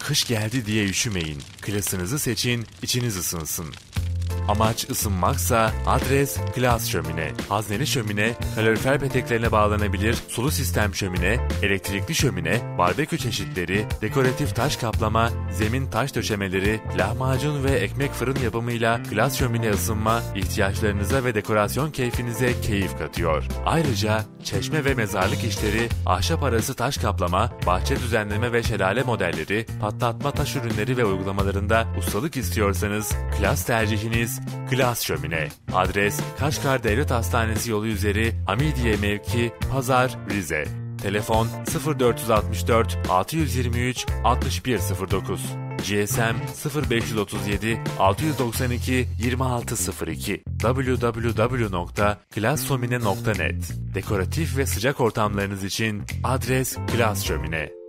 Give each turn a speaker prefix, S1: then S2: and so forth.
S1: Kış geldi diye üşümeyin. Klasınızı seçin, içiniz ısınsın. Amaç ısınmaksa adres Klas Şömine. Hazneli şömine, kalorifer peteklerine bağlanabilir, sulu sistem şömine, elektrikli şömine, barbekü çeşitleri, dekoratif taş kaplama, zemin taş döşemeleri, lahmacun ve ekmek fırın yapımıyla Klas Şömine ısınma, ihtiyaçlarınıza ve dekorasyon keyfinize keyif katıyor. Ayrıca çeşme ve mezarlık işleri, ahşap arası taş kaplama, bahçe düzenleme ve şelale modelleri, patlatma taş ürünleri ve uygulamalarında ustalık istiyorsanız Klas tercihiniz Klas Şömine. Adres Kaşgar Devlet Hastanesi yolu üzeri Hamidiye mevki Pazar, Rize. Telefon 0464 623 6109. GSM 0537 692 2602. www.klassomine.net. Dekoratif ve sıcak ortamlarınız için adres Klas Şömine.